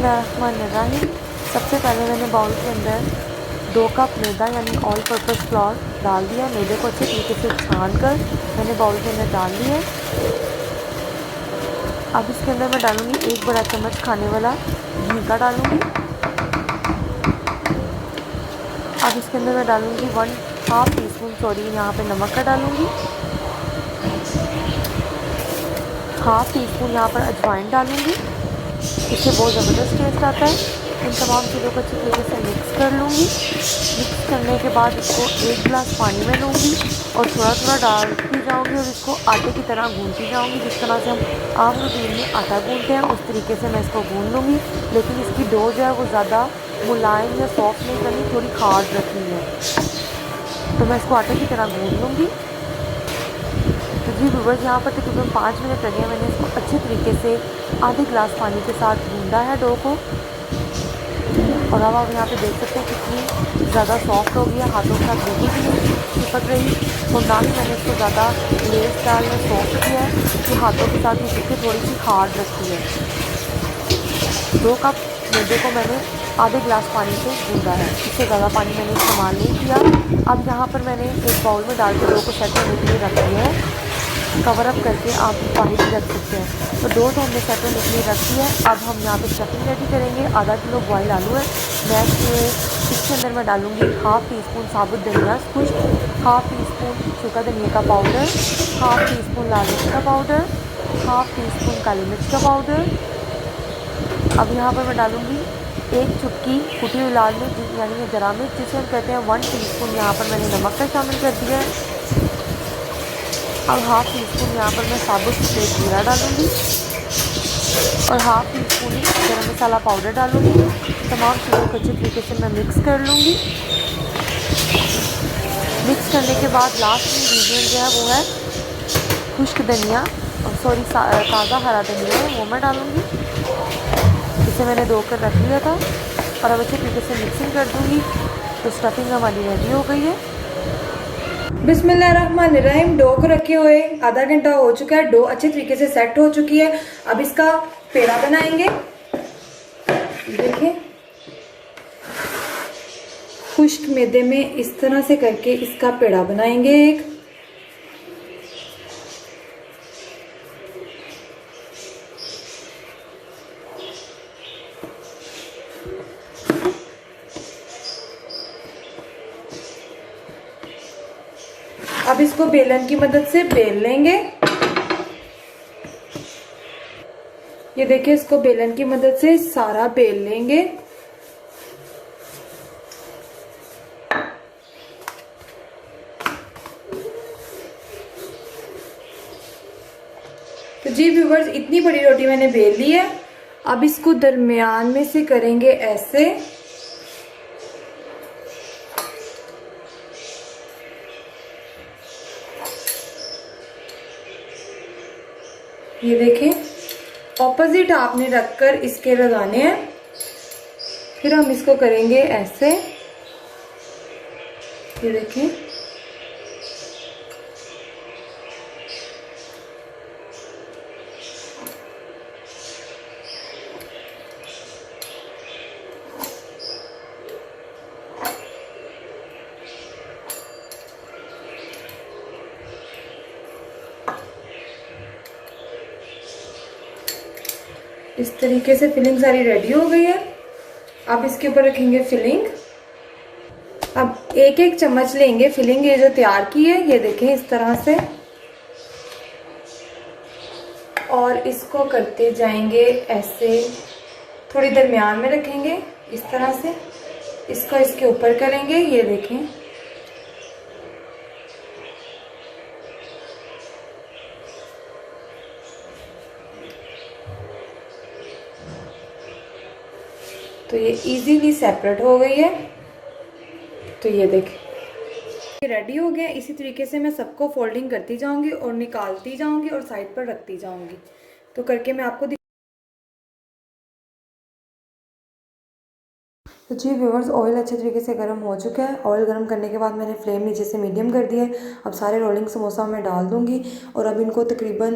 बिस्मिल्लाहिर्रहमानिर्रहीम। सबसे पहले मैंने बाउल के अंदर 2 कप मैदा यानी ऑल पर्पस फ्लोर डाल दिया। मैदे को अच्छे तरीके से छान कर मैंने बाउल के अंदर डाल दिया। अब इसके अंदर मैं डालूँगी 1 बड़ा चम्मच खाने वाला घी का डालूँगी। अब इसके अंदर मैं डालूँगी 1/2 टीस्पून यहाँ पे नमक का डालूँगी। 1/2 टीस्पून यहाँ पर अजवाइन डालूँगी। इससे बहुत ज़बरदस्त टेस्ट आता है। इन तमाम चीज़ों को अच्छी तरीके से मिक्स कर लूँगी। मिक्स करने के बाद इसको 1 गिलास पानी में लूँगी और थोड़ा थोड़ा डालती जाऊँगी और इसको आटे की तरह गूँथती जाऊँगी। जिस तरह से हम आम रूटीन में आटा गूँथते हैं उस तरीके से मैं इसको गूँथ लूँगी। लेकिन इसकी डो जो है वो ज़्यादा मुलायम या सॉफ्ट नहीं करनी, थोड़ी हार्ड रखनी है। तो मैं इसको आटे की तरह गूँथ लूँगी। तो जी व्यूअर्स, यहाँ पर तकरीबन 5 मिनट लगे। मैंने इसको अच्छे तरीके से आधे गिलास पानी के साथ गूँधा है डो को। और अब आप यहाँ पे देख सकते हैं कितनी ज़्यादा सॉफ्ट हो गई है, हाथों के साथ बिल्कुल भी नहीं चिपक रही। और ना ही मैंने इसको ज़्यादा लेस डाल में सॉफ्ट किया है कि हाथों के साथ ही चिपके, थोड़ी सी हार्ड रखी है। 2 कप मैदे को मैंने आधे गिलास पानी से गूँधा है, इससे ज़्यादा पानी मैंने इस्तेमाल नहीं किया। अब यहाँ पर मैंने एक बाउल में डाल के डो को सेट होने के लिए रख दिया है। कवर अप करके आप बाहर भी रख सकते हैं। तो डो तो हमने सेट होने के लिए रख दिया है। अब हम यहाँ पे स्टफिंग रेडी करेंगे। आधा किलो बॉयल आलू है। मैं इसके अंदर मैं डालूँगी 1/2 टीस्पून साबुत धनिया खुश्क, 1/2 टीस्पून सूखा धनिया का पाउडर, 1/2 टीस्पून लाल मिर्च का पाउडर, 1/2 टीस्पून काली मिर्च का पाउडर। अब यहाँ पर मैं डालूँगी 1 चुटकी कुटी हुई लाल मिर्च यानी जरा मिर्च जिसे हम कहते हैं। 1 टीस्पून यहाँ पर मैंने नमक का शामिल कर दिया है। अब 1/2 टीस्पून यहाँ पर मैं साबुत सफ़ेद जीरा डालूँगी और 1/2 टीस्पून गरम मसाला पाउडर डालूँगी। तमाम चीज़ों को अच्छे तरीके से मैं मिक्स कर लूँगी। मिक्स करने के बाद लास्ट इंग्रेडिएंट जो है वो है खुश्क धनिया, ताज़ा हरा धनिया है, वो मैं डालूँगी। इसे मैंने धो कर रख लिया था और अब अच्छे तरीके से मिक्सिंग कर दूँगी। तो स्टफिंग हमारी रेडी हो गई है। बिस्मिल्लाहिर्रहमानिर्रहीम। डो को रखे हुए आधा घंटा हो चुका है। डो अच्छे तरीके से सेट हो चुकी है। अब इसका पेड़ा बनाएंगे। देखिए, खुश्क मैदे में इस तरह से करके इसका पेड़ा बनाएंगे एक। अब इसको बेलन की मदद से बेल लेंगे। ये देखिए, इसको बेलन की मदद से सारा बेल लेंगे। तो जी व्यूवर्स, इतनी बड़ी रोटी मैंने बेल ली है। अब इसको दरमियान में से करेंगे ऐसे। ये देखें, ऑपोजिट आपने रखकर इसके लगाने हैं। फिर हम इसको करेंगे ऐसे। ये देखें, इस तरीके से फिलिंग सारी रेडी हो गई है। अब इसके ऊपर रखेंगे फिलिंग। अब एक एक चम्मच लेंगे फिलिंग ये जो तैयार की है, ये देखें इस तरह से, और इसको करते जाएंगे ऐसे। थोड़ी दरमियान में रखेंगे इस तरह से, इसको इसके ऊपर करेंगे। ये देखें, तो ये इजीली सेपरेट हो गई है। तो ये देखिए रेडी हो गया। इसी तरीके से मैं सबको फोल्डिंग करती जाऊंगी और निकालती जाऊंगी और साइड पर रखती जाऊंगी। तो करके मैं आपको तो जी व्यूवर्स, ऑयल अच्छे तरीके से गर्म हो चुका है। ऑयल गर्म करने के बाद मैंने फ्लेम नीचे से मीडियम कर दिया है। अब सारे रोलिंग समोसा मैं डाल दूंगी और अब इनको तकरीबन